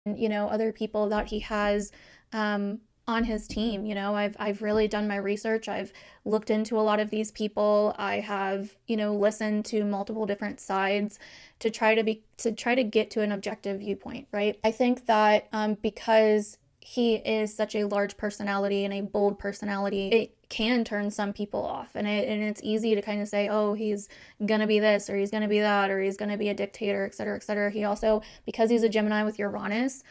You know, other people that he has on his team, you know, I've really done my research. I've looked into a lot of these people. I have, you know, listened to multiple different sides to try to get to an objective viewpoint, right? I think that because he is such a large personality and a bold personality, it can turn some people off. And it's easy to kind of say, oh, he's going to be this, or he's going to be that, or he's going to be a dictator, et cetera, et cetera. He also, because he's a Gemini with Uranus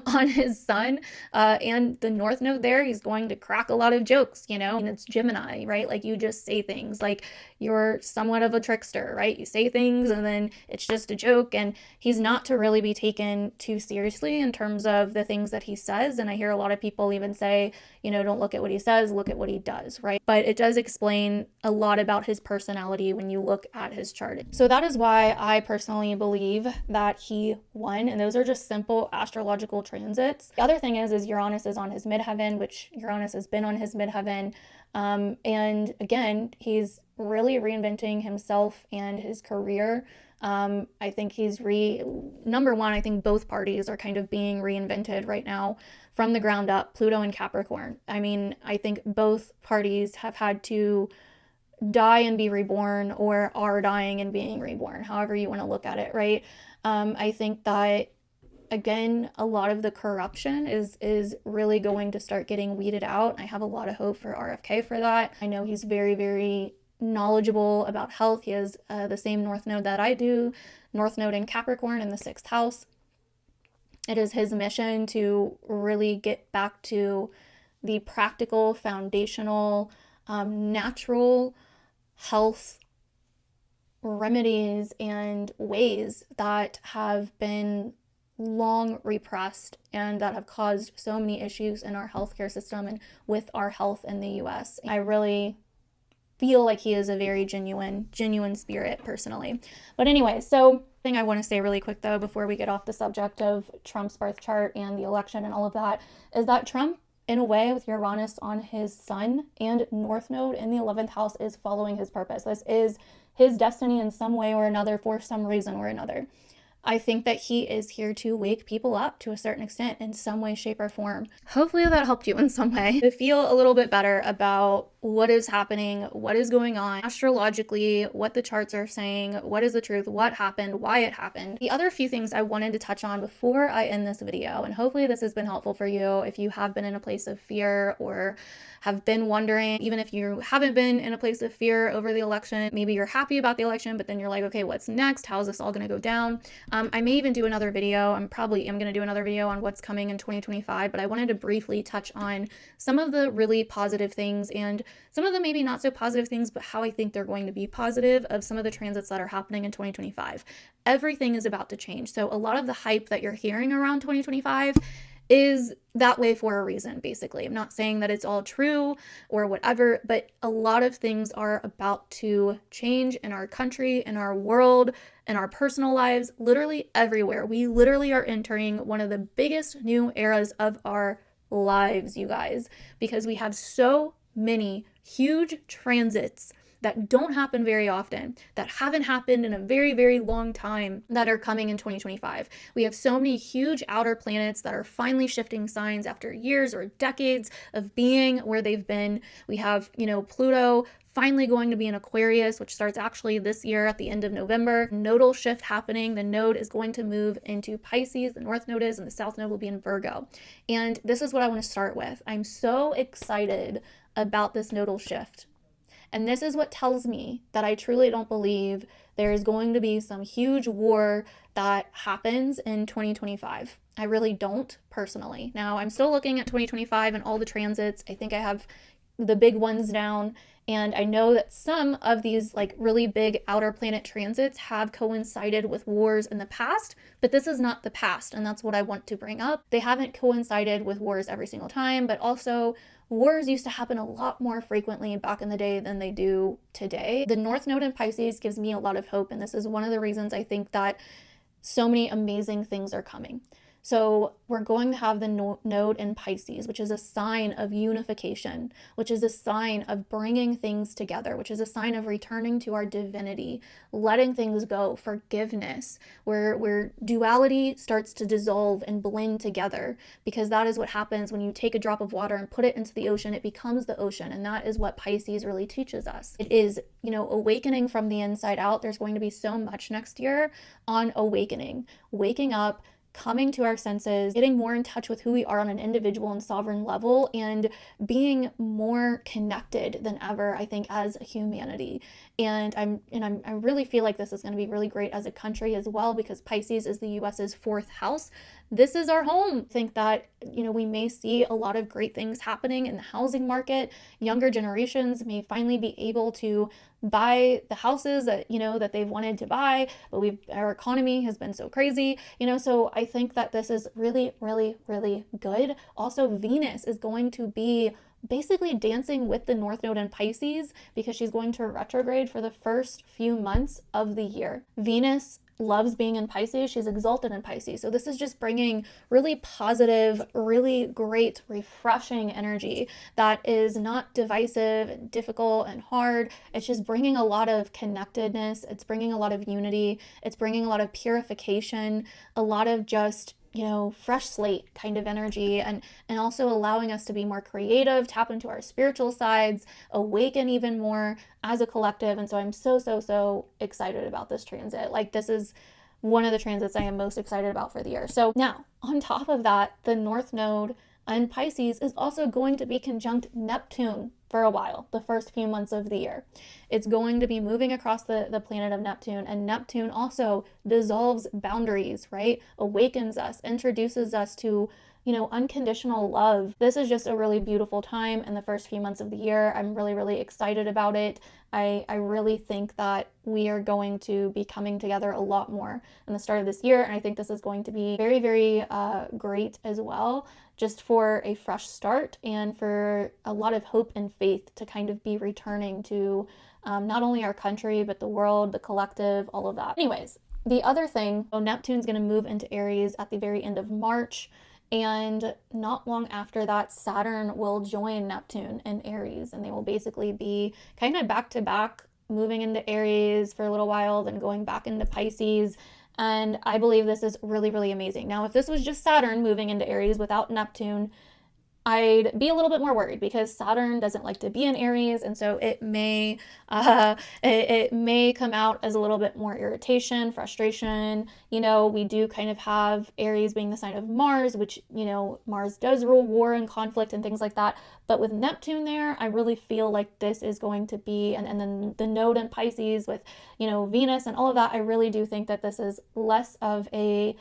on his sun and the North Node there, he's going to crack a lot of jokes, you know, and it's Gemini, right? Like you just say things like you're somewhat of a trickster, right? You say things and then it's just a joke, and he's not to really be taken too seriously in terms of the things that he says. And I hear a lot of people even say, you know, don't look at what he says, look at what he does, right? But it does explain a lot about his personality when you look at his chart. So that is why I personally believe that he won, and those are just simple astrological transits. The other thing is Uranus is on his midheaven, which Uranus has been on his midheaven. And again, he's really reinventing himself and his career. I think he's number one, I think both parties are kind of being reinvented right now from the ground up, Pluto and Capricorn. I mean, I think both parties have had to die and be reborn, or are dying and being reborn, however you want to look at it, right? I think that, again, a lot of the corruption is really going to start getting weeded out. I have a lot of hope for RFK for that. I know he's very, very knowledgeable about health. He has the same North Node that I do, North Node in Capricorn in the 6th house. It is his mission to really get back to the practical, foundational, natural health remedies and ways that have been long repressed and that have caused so many issues in our healthcare system and with our health in the US. I really feel like he is a very genuine spirit personally. But anyway, so thing I want to say really quick though, before we get off the subject of Trump's birth chart and the election and all of that, is that Trump, in a way, with Uranus on his sun and North Node in the 11th house, is following his purpose. This is his destiny in some way or another, for some reason or another. I think that he is here to wake people up to a certain extent in some way, shape, or form. Hopefully that helped you in some way to feel a little bit better about what is happening, what is going on astrologically, what the charts are saying, what is the truth, what happened, why it happened. The other few things I wanted to touch on before I end this video, and hopefully this has been helpful for you if you have been in a place of fear or have been wondering, even if you haven't been in a place of fear over the election, maybe you're happy about the election, but then you're like, okay, what's next? How is this all going to go down? I may even do another video. I'm going to do another video on what's coming in 2025, but I wanted to briefly touch on some of the really positive things and some of the maybe not so positive things, but how I think they're going to be positive of some of the transits that are happening in 2025. Everything is about to change. So a lot of the hype that you're hearing around 2025 is that way for a reason, basically. I'm not saying that it's all true or whatever, but a lot of things are about to change in our country, in our world, in our personal lives, literally everywhere. We literally are entering one of the biggest new eras of our lives, you guys, because we have so many huge transits that don't happen very often, that haven't happened in a very, very long time, that are coming in 2025. We have so many huge outer planets that are finally shifting signs after years or decades of being where they've been. We have, Pluto finally going to be in Aquarius, which starts actually this year at the end of November. Nodal shift happening. The node is going to move into Pisces. The North Node is, and the South Node will be in Virgo. And this is what I want to start with. I'm so excited about this nodal shift. And this is what tells me that I truly don't believe there is going to be some huge war that happens in 2025. I really don't, personally. Now, I'm still looking at 2025 and all the transits. I think I have the big ones down. And I know that some of these really big outer planet transits have coincided with wars in the past, but this is not the past. And that's what I want to bring up. They haven't coincided with wars every single time, but also wars used to happen a lot more frequently back in the day than they do today. The North Node in Pisces gives me a lot of hope. And this is one of the reasons I think that so many amazing things are coming. So we're going to have the node in Pisces, which is a sign of unification, which is a sign of bringing things together, which is a sign of returning to our divinity, letting things go, forgiveness, where duality starts to dissolve and blend together, because that is what happens when you take a drop of water and put it into the ocean. It becomes the ocean, and that is what Pisces really teaches us. It is, awakening from the inside out. There's going to be so much next year on awakening, waking up, coming to our senses, getting more in touch with who we are on an individual and sovereign level, and being more connected than ever, I think, as a humanity. And I really feel like this is going to be really great as a country as well, because Pisces is the US's fourth house. This is our home. I think that, we may see a lot of great things happening in the housing market. Younger generations may finally be able to buy the houses that, that they've wanted to buy, but our economy has been so crazy, so I think that this is really, really, really good. Also, Venus is going to be basically dancing with the North Node in Pisces, because she's going to retrograde for the first few months of the year. Venus loves being in Pisces. She's exalted in Pisces. So this is just bringing really positive, really great, refreshing energy that is not divisive and difficult and hard. It's just bringing a lot of connectedness. It's bringing a lot of unity. It's bringing a lot of purification, a lot of just fresh slate kind of energy, and also allowing us to be more creative, tap into our spiritual sides, awaken even more as a collective. And so I'm so excited about this transit. Like, this is one of the transits I am most excited about for the year. So now, on top of that, the North Node in Pisces is also going to be conjunct Neptune for a while, the first few months of the year. It's going to be moving across the planet of Neptune, and Neptune also dissolves boundaries, right? Awakens us, introduces us to, unconditional love. This is just a really beautiful time in the first few months of the year. I'm really, really excited about it. I really think that we are going to be coming together a lot more in the start of this year, and I think this is going to be very, very great as well, just for a fresh start and for a lot of hope and faith to kind of be returning to not only our country, but the world, the collective, all of that. Anyways, the other thing, Neptune's going to move into Aries at the very end of March. And not long after that, Saturn will join Neptune in Aries, and they will basically be kind of back to back, moving into Aries for a little while, then going back into Pisces. And I believe this is really, really amazing. Now, if this was just Saturn moving into Aries without Neptune, I'd be a little bit more worried, because Saturn doesn't like to be in Aries, and so it may come out as a little bit more irritation, frustration. We do kind of have Aries being the sign of Mars, which, Mars does rule war and conflict and things like that. But with Neptune there, I really feel like this is going to be, and then the node in Pisces with, Venus and all of that, I really do think that this is less of a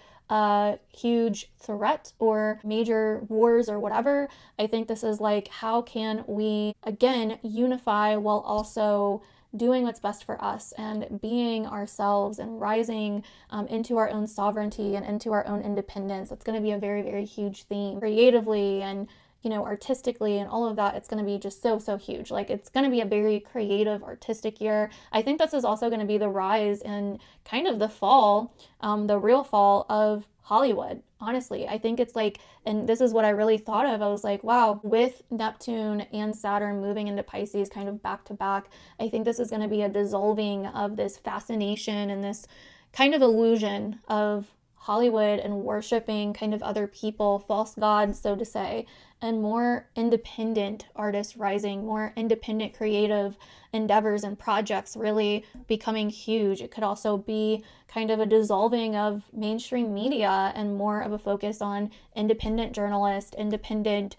huge threat or major wars or whatever. I think this is like, how can we again unify while also doing what's best for us and being ourselves and rising into our own sovereignty and into our own independence. It's going to be a very, very huge theme creatively and artistically and all of that. It's going to be just so huge. Like, it's going to be a very creative, artistic year. I think this is also going to be the rise and kind of the fall, the real fall of Hollywood. Honestly, I think it's like, and this is what I really thought of. I was like, wow, with Neptune and Saturn moving into Pisces kind of back to back, I think this is going to be a dissolving of this fascination and this kind of illusion of Hollywood and worshiping kind of other people, false gods, so to say, and more independent artists rising, more independent creative endeavors and projects really becoming huge. It could also be kind of a dissolving of mainstream media and more of a focus on independent journalists, independent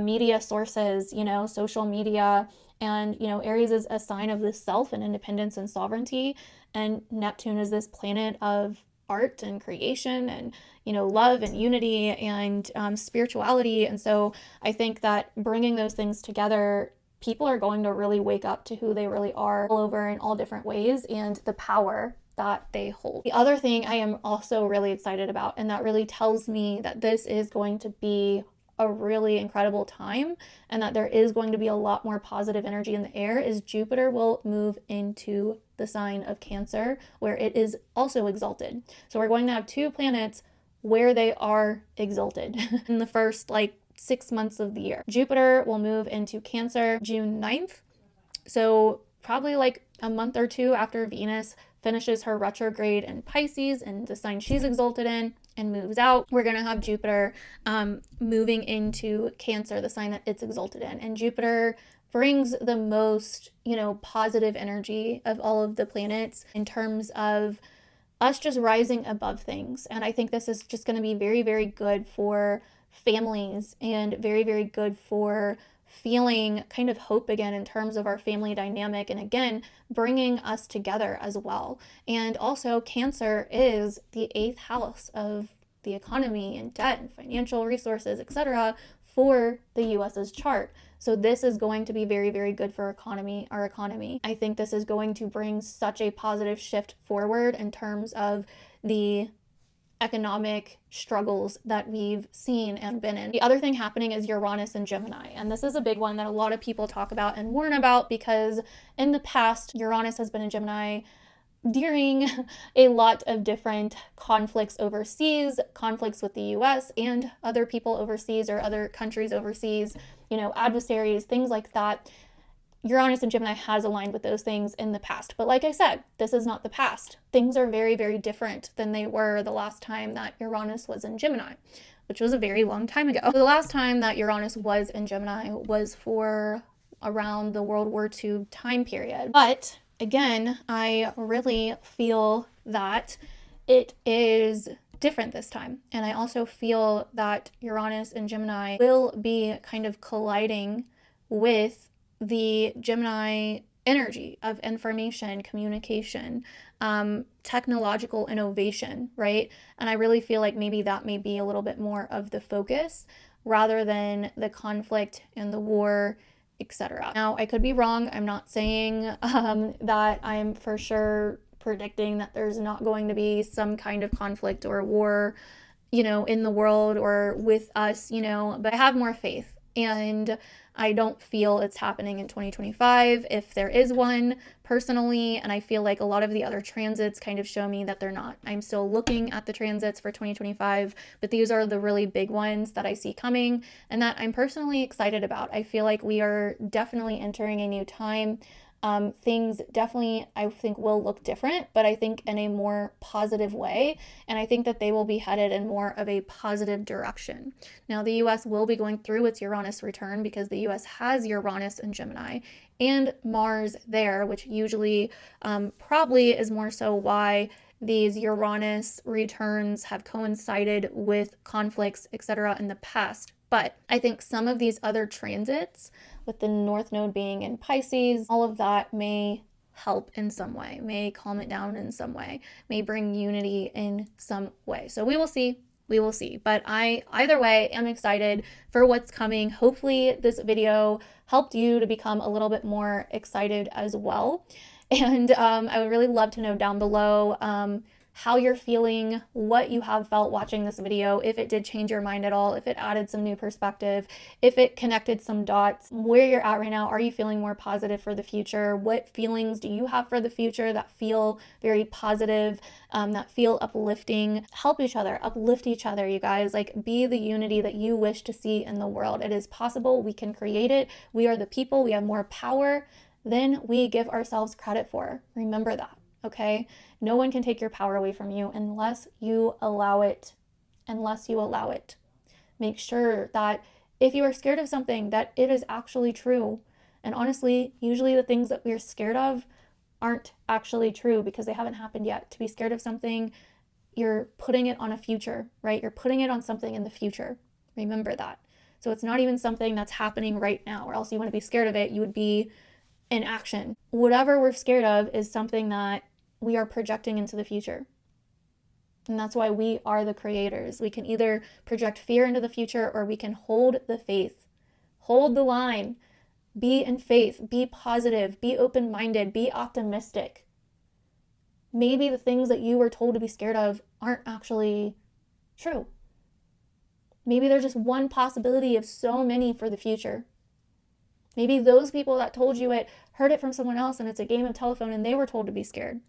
media sources, social media. And, Aries is a sign of this self and independence and sovereignty. And Neptune is this planet of art and creation and love and unity and spirituality. And so I think that bringing those things together, people are going to really wake up to who they really are all over in all different ways and the power that they hold. The other thing I am also really excited about, and that really tells me that this is going to be a really incredible time and that there is going to be a lot more positive energy in the air, is Jupiter will move into the sign of Cancer, where it is also exalted. So we're going to have two planets where they are exalted in the first 6 months of the year. Jupiter will move into Cancer June 9th. So probably a month or two after Venus finishes her retrograde in Pisces and the sign she's exalted in and moves out, we're going to have Jupiter moving into Cancer, the sign that it's exalted in. And Jupiter brings the most, positive energy of all of the planets in terms of us just rising above things. And I think this is just going to be very, very good for families and very, very good for feeling kind of hope again in terms of our family dynamic, and again bringing us together as well. And also, Cancer is the 8th house of the economy and debt and financial resources, etc., for the US's chart. So this is going to be very, very good for our economy. I think this is going to bring such a positive shift forward in terms of the economic struggles that we've seen and been in. The other thing happening is Uranus and Gemini, and this is a big one that a lot of people talk about and warn about, because in the past Uranus has been in Gemini during a lot of different conflicts overseas, conflicts with the US and other people overseas or other countries overseas, adversaries, things like that. Uranus and Gemini has aligned with those things in the past. But like I said, this is not the past. Things are very, very different than they were the last time that Uranus was in Gemini, which was a very long time ago. The last time that Uranus was in Gemini was for around the World War II time period. But again, I really feel that it is different this time. And I also feel that Uranus and Gemini will be kind of colliding with the Gemini energy of information, communication, technological innovation, right? And I really feel like maybe that may be a little bit more of the focus rather than the conflict and the war, etc. Now, I could be wrong. I'm not saying that I'm for sure predicting that there's not going to be some kind of conflict or war, in the world or with us, but I have more faith. And I don't feel it's happening in 2025 if there is one personally. And I feel like a lot of the other transits kind of show me that they're not. I'm still looking at the transits for 2025, but these are the really big ones that I see coming and that I'm personally excited about. I feel like we are definitely entering a new time. Things definitely, I think, will look different, but I think in a more positive way. And I think that they will be headed in more of a positive direction. Now, the US will be going through its Uranus return because the US has Uranus in Gemini and Mars there, which usually probably is more so why these Uranus returns have coincided with conflicts, etc. in the past. But I think some of these other transits, with the North Node being in Pisces, all of that may help in some way, may calm it down in some way, may bring unity in some way. So we will see. We will see. But I, either way, am excited for what's coming. Hopefully this video helped you to become a little bit more excited as well. And I would really love to know down below how you're feeling, what you have felt watching this video, if it did change your mind at all, if it added some new perspective, if it connected some dots, where you're at right now. Are you feeling more positive for the future? What feelings do you have for the future that feel very positive, that feel uplifting? Help each other, uplift each other, you guys. Like, be the unity that you wish to see in the world. It is possible. We can create it. We are the people. We have more power than we give ourselves credit for. Remember that. Okay? No one can take your power away from you unless you allow it. Unless you allow it. Make sure that if you are scared of something, that it is actually true. And honestly, usually the things that we're scared of aren't actually true because they haven't happened yet. To be scared of something, you're putting it on a future, right? You're putting it on something in the future. Remember that. So it's not even something that's happening right now, or else you want to be scared of it. You would be in action. Whatever we're scared of is something that we are projecting into the future. And that's why we are the creators. We can either project fear into the future or we can hold the faith. Hold the line. Be in faith. Be positive. Be open-minded. Be optimistic. Maybe the things that you were told to be scared of aren't actually true. Maybe there's just one possibility of so many for the future. Maybe those people that told you it heard it from someone else and it's a game of telephone and they were told to be scared.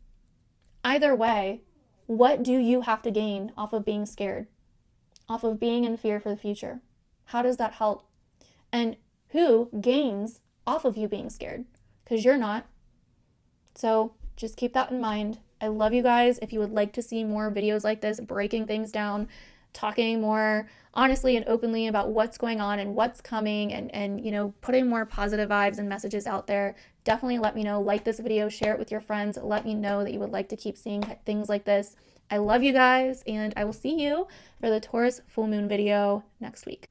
Either way, what do you have to gain off of being scared? Off of being in fear for the future? How does that help? And who gains off of you being scared? Because you're not. So just keep that in mind. I love you guys. If you would like to see more videos like this, breaking things down, talking more honestly and openly about what's going on and what's coming, and you know, putting more positive vibes and messages out there. Definitely let me know. Like this video, share it with your friends. Let me know that you would like to keep seeing things like this. I love you guys, and I will see you for the Taurus full moon video next week.